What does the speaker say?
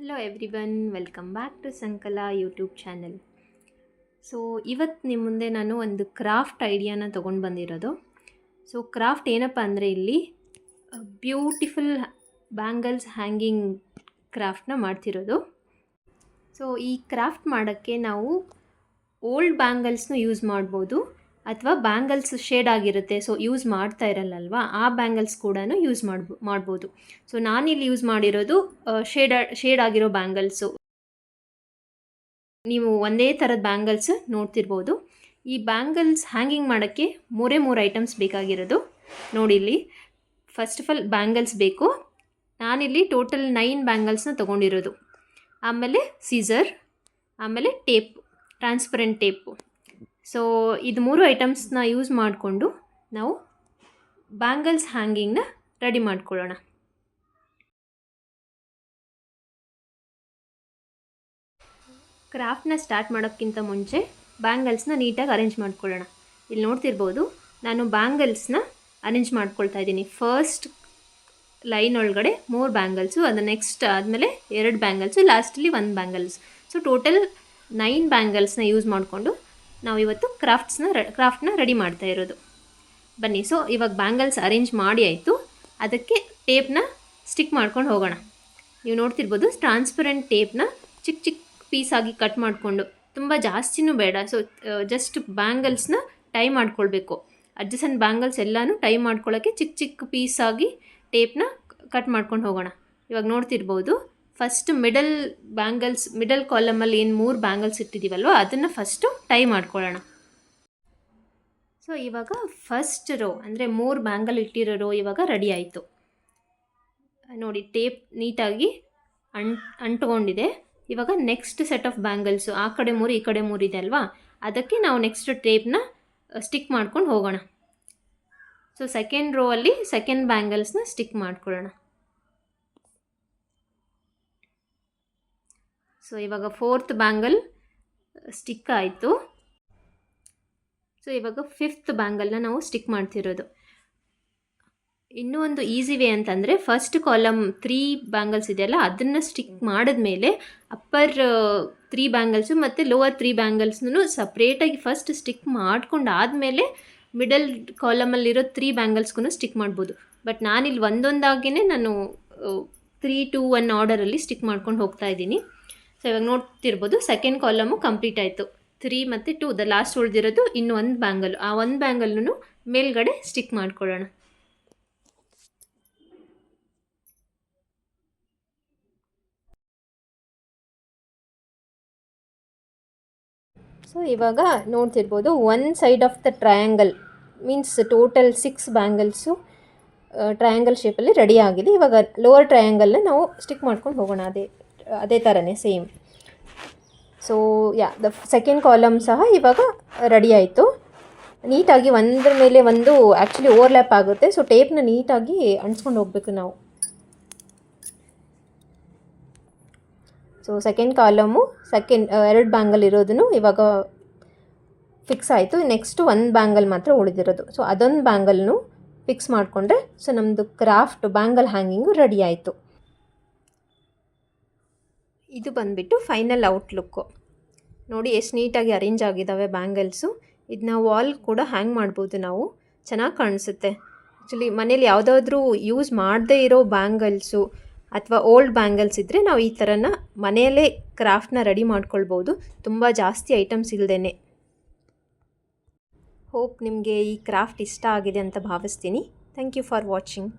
Hello everyone, welcome back to Sankala YouTube channel. So ಇವತ್ತು ನಿಮ್ಮ ಮುಂದೆ ನಾನು ಒಂದು ಕ್ರಾಫ್ಟ್ ಐಡಿಯಾನ ತೊಗೊಂಡು ಬಂದಿರೋದು. ಸೊ ಕ್ರಾಫ್ಟ್ ಏನಪ್ಪ ಅಂದರೆ ಇಲ್ಲಿ ಬ್ಯೂಟಿಫುಲ್ ಬ್ಯಾಂಗಲ್ಸ್ ಹ್ಯಾಂಗಿಂಗ್ ಕ್ರಾಫ್ಟ್ನ ಮಾಡ್ತಿರೋದು. ಸೊ ಈ ಕ್ರಾಫ್ಟ್ ಮಾಡೋಕ್ಕೆ ನಾವು ಓಲ್ಡ್ ಬ್ಯಾಂಗಲ್ಸ್ನು ಯೂಸ್ ಮಾಡ್ಬೋದು, ಅಥವಾ ಬ್ಯಾಂಗಲ್ಸ್ ಶೇಡ್ ಆಗಿರುತ್ತೆ, ಸೊ ಯೂಸ್ ಮಾಡ್ತಾ ಇರಲ್ಲಲ್ವಾ, ಆ ಬ್ಯಾಂಗಲ್ಸ್ ಕೂಡ ಯೂಸ್ ಮಾಡ್ಬೋದು. ಸೊ ನಾನಿಲ್ಲಿ ಯೂಸ್ ಮಾಡಿರೋದು ಶೇಡ್ ಆಗಿರೋ ಬ್ಯಾಂಗಲ್ಸು. ನೀವು ಒಂದೇ ಥರದ ಬ್ಯಾಂಗಲ್ಸ್ ನೋಡ್ತಿರ್ಬೋದು. ಈ ಬ್ಯಾಂಗಲ್ಸ್ ಹ್ಯಾಂಗಿಂಗ್ ಮಾಡೋಕ್ಕೆ ಮೂರು ಐಟಮ್ಸ್ ಬೇಕಾಗಿರೋದು. ನೋಡಿ, ಇಲ್ಲಿ ಫಸ್ಟ್ ಆಫ್ ಆಲ್ ಬ್ಯಾಂಗಲ್ಸ್ ಬೇಕು. ನಾನಿಲ್ಲಿ ಟೋಟಲ್ 9 ಬ್ಯಾಂಗಲ್ಸ್ನ ತೊಗೊಂಡಿರೋದು. ಆಮೇಲೆ ಸೀಸರ್, ಆಮೇಲೆ ಟೇಪ್, ಟ್ರಾನ್ಸ್ಪರೆಂಟ್ ಟೇಪು. ಸೊ ಇದು 3 ಐಟಮ್ಸ್ನ ಯೂಸ್ ಮಾಡಿಕೊಂಡು ನಾವು ಬ್ಯಾಂಗಲ್ಸ್ ಹ್ಯಾಂಗಿಂಗ್ನ ರೆಡಿ ಮಾಡ್ಕೊಳ್ಳೋಣ. ಕ್ರಾಫ್ಟ್ನ ಸ್ಟಾರ್ಟ್ ಮಾಡೋಕ್ಕಿಂತ ಮುಂಚೆ ಬ್ಯಾಂಗಲ್ಸ್ನ ನೀಟಾಗಿ ಅರೇಂಜ್ ಮಾಡ್ಕೊಳ್ಳೋಣ. ಇಲ್ಲಿ ನೋಡ್ತಿರ್ಬೋದು, ನಾನು ಬ್ಯಾಂಗಲ್ಸ್ನ ಅರೇಂಜ್ ಮಾಡ್ಕೊಳ್ತಾ ಇದ್ದೀನಿ. ಫಸ್ಟ್ ಲೈನ್ ಒಳಗಡೆ 3 ಬ್ಯಾಂಗಲ್ಸು, ಅದು ನೆಕ್ಸ್ಟ್ ಆದಮೇಲೆ 2 ಬ್ಯಾಂಗಲ್ಸು, ಲಾಸ್ಟಲ್ಲಿ 1 ಬ್ಯಾಂಗಲ್ಸ್. ಸೊ ಟೋಟಲ್ 9 ಬ್ಯಾಂಗಲ್ಸ್ನ ಯೂಸ್ ಮಾಡಿಕೊಂಡು ನಾವು ಇವತ್ತು ಕ್ರಾಫ್ಟ್ನ ರೆಡಿ ಮಾಡ್ತಾ ಇರೋದು. ಬನ್ನಿ. ಸೊ ಇವಾಗ ಬ್ಯಾಂಗಲ್ಸ್ ಅರೇಂಜ್ ಮಾಡಿ ಆಯಿತು, ಅದಕ್ಕೆ ಟೇಪ್ನ ಸ್ಟಿಕ್ ಮಾಡ್ಕೊಂಡು ಹೋಗೋಣ. ನೀವು ನೋಡ್ತಿರ್ಬೋದು, ಟ್ರಾನ್ಸ್ಪರೆಂಟ್ ಟೇಪ್ನ ಚಿಕ್ಕ ಚಿಕ್ಕ ಪೀಸಾಗಿ ಕಟ್ ಮಾಡಿಕೊಂಡು, ತುಂಬ ಜಾಸ್ತಿನೂ ಬೇಡ. ಸೊ ಜಸ್ಟ್ ಬ್ಯಾಂಗಲ್ಸ್ನ ಟೈ ಮಾಡ್ಕೊಳ್ಬೇಕು. ಅಡ್ಜಸೆಂಟ್ ಬ್ಯಾಂಗಲ್ಸ್ ಎಲ್ಲನೂ ಟೈ ಮಾಡ್ಕೊಳ್ಳೋಕ್ಕೆ ಚಿಕ್ಕ ಚಿಕ್ಕ ಪೀಸಾಗಿ ಟೇಪ್ನ ಕಟ್ ಮಾಡ್ಕೊಂಡು ಹೋಗೋಣ. ಇವಾಗ ನೋಡ್ತಿರ್ಬೋದು, ಫಸ್ಟ್ ಮಿಡಲ್ ಕಾಲಮಲ್ಲಿ ಏನು 3 ಬ್ಯಾಂಗಲ್ಸ್ ಇಟ್ಟಿದ್ದೀವಲ್ವ, ಅದನ್ನು ಫಸ್ಟು ಟೈ ಮಾಡ್ಕೊಳ್ಳೋಣ. ಸೊ ಇವಾಗ ಫಸ್ಟ್ ರೋ ಅಂದರೆ 3 ಬ್ಯಾಂಗಲ್ ಇಟ್ಟಿರೋ ರೋ ಇವಾಗ ರೆಡಿ ಆಯಿತು. ನೋಡಿ, ಟೇಪ್ ನೀಟಾಗಿ ಅಂಟ್ಕೊಂಡಿದೆ. ಇವಾಗ ನೆಕ್ಸ್ಟ್ ಸೆಟ್ ಆಫ್ ಬ್ಯಾಂಗಲ್ಸು, ಆ ಕಡೆ 3 ಈ ಕಡೆ 3 ಇದೆ ಅಲ್ವಾ, ಅದಕ್ಕೆ ನಾವು ನೆಕ್ಸ್ಟ್ ಟೇಪ್ನ ಸ್ಟಿಕ್ ಮಾಡ್ಕೊಂಡು ಹೋಗೋಣ. ಸೊ ಸೆಕೆಂಡ್ ರೋ ಅಲ್ಲಿ ಸೆಕೆಂಡ್ ಬ್ಯಾಂಗಲ್ಸ್ನ ಸ್ಟಿಕ್ ಮಾಡ್ಕೊಳ್ಳೋಣ. ಸೊ ಇವಾಗ 4th ಬ್ಯಾಂಗಲ್ ಸ್ಟಿಕ್ ಆಯಿತು. ಸೊ ಇವಾಗ 5th ಬ್ಯಾಂಗಲ್ನ ನಾವು ಸ್ಟಿಕ್ ಮಾಡ್ತಿರೋದು. ಇನ್ನೂ ಒಂದು ಈಸಿ ವೇ ಅಂತಂದರೆ, ಫಸ್ಟ್ ಕಾಲಮ್ 3 ಬ್ಯಾಂಗಲ್ಸ್ ಇದೆಯಲ್ಲ, ಅದನ್ನು ಸ್ಟಿಕ್ ಮಾಡಿದ್ಮೇಲೆ ಅಪ್ಪರ್ 3 ಬ್ಯಾಂಗಲ್ಸು ಮತ್ತು ಲೋವರ್ 3 ಬ್ಯಾಂಗಲ್ಸ್ನೂ ಸಪ್ರೇಟಾಗಿ ಫಸ್ಟ್ ಸ್ಟಿಕ್ ಮಾಡ್ಕೊಂಡಾದಮೇಲೆ ಮಿಡಲ್ ಕಾಲಮಲ್ಲಿರೋ 3 ಬ್ಯಾಂಗಲ್ಸ್ಗೂ ಸ್ಟಿಕ್ ಮಾಡ್ಬೋದು. ಬಟ್ ನಾನಿಲ್ಲಿ ಒಂದೊಂದಾಗಿಯೇ ನಾನು 3, 2, 1 ಆರ್ಡರಲ್ಲಿ ಸ್ಟಿಕ್ ಮಾಡ್ಕೊಂಡು ಹೋಗ್ತಾ ಇದ್ದೀನಿ. ಸೊ ಇವಾಗ ನೋಡ್ತಿರ್ಬೋದು, ಸೆಕೆಂಡ್ ಕಾಲಮು ಕಂಪ್ಲೀಟ್ ಆಯಿತು. 3 ಮತ್ತು 2 ದ ಲಾಸ್ಟ್ ಉಳಿದಿರೋದು ಇನ್ನೂ 1 ಬ್ಯಾಂಗಲ್. ಆ 1 ಬ್ಯಾಂಗಲ್ನು ಮೇಲ್ಗಡೆ ಸ್ಟಿಕ್ ಮಾಡ್ಕೊಳ್ಳೋಣ. ಸೊ ಇವಾಗ ನೋಡ್ತಿರ್ಬೋದು, 1 side of the triangle means total 6 bangles triangle ಶೇಪಲ್ಲಿ ರೆಡಿ ಆಗಿದೆ. ಇವಾಗ ಲೋವರ್ ಟ್ರಯಾಂಗಲ್ನ ನಾವು ಸ್ಟಿಕ್ ಮಾಡ್ಕೊಂಡು ಹೋಗೋಣ, ಅದೇ ಥರನೇ same. So the second column ಸಹ ಇವಾಗ ರೆಡಿ ಆಯಿತು. ನೀಟಾಗಿ ಒಂದ್ರ ಮೇಲೆ ಒಂದು ಆ್ಯಕ್ಚುಲಿ ಓವರ್ಲ್ಯಾಪ್ ಆಗುತ್ತೆ. ಸೊ ಟೇಪ್ನ ನೀಟಾಗಿ ಅಂಟ್ಸ್ಕೊಂಡು ಹೋಗಬೇಕು ನಾವು. ಸೊ ಸೆಕೆಂಡ್ ಕಾಲಮು 2 ಬ್ಯಾಂಗಲ್ ಇರೋದನ್ನು ಇವಾಗ ಫಿಕ್ಸ್ ಆಯಿತು. ನೆಕ್ಸ್ಟು 1 ಬ್ಯಾಂಗಲ್ ಮಾತ್ರ ಉಳಿದಿರೋದು. ಸೊ ಅದೊಂದು ಬ್ಯಾಂಗಲ್ನು ಫಿಕ್ಸ್ ಮಾಡಿಕೊಂಡ್ರೆ ಸೊ ನಮ್ಮದು ಕ್ರಾಫ್ಟ್ ಬ್ಯಾಂಗಲ್ ಹ್ಯಾಂಗಿಂಗು ರೆಡಿ ಆಯಿತು. ಇದು ಬಂದುಬಿಟ್ಟು ಫೈನಲ್ ಔಟ್ಲುಕ್ಕು. ನೋಡಿ ಎಷ್ಟು ನೀಟಾಗಿ ಅರೇಂಜ್ ಆಗಿದ್ದಾವೆ ಬ್ಯಾಂಗಲ್ಸು. ಇದನ್ನ ವಾಲ್ ಕೂಡ ಹ್ಯಾಂಗ್ ಮಾಡ್ಬೋದು ನಾವು, ಚೆನ್ನಾಗಿ ಕಾಣಿಸುತ್ತೆ. ಆ್ಯಕ್ಚುಲಿ ಮನೇಲಿ ಯಾವುದಾದ್ರೂ ಯೂಸ್ ಮಾಡದೇ ಇರೋ ಬ್ಯಾಂಗಲ್ಸು ಅಥವಾ ಓಲ್ಡ್ ಬ್ಯಾಂಗಲ್ಸ್ ಇದ್ದರೆ ನಾವು ಈ ಥರನ ಮನೆಯಲ್ಲೇ ಕ್ರಾಫ್ಟ್ನ ರೆಡಿ ಮಾಡ್ಕೊಳ್ಬೋದು, ತುಂಬ ಜಾಸ್ತಿ ಐಟಮ್ಸ್ ಇಲ್ಲದೇ. ಹೋಪ್ ನಿಮಗೆ ಈ ಕ್ರಾಫ್ಟ್ ಇಷ್ಟ ಆಗಿದೆ ಅಂತ ಭಾವಿಸ್ತೀನಿ. Thank you for watching.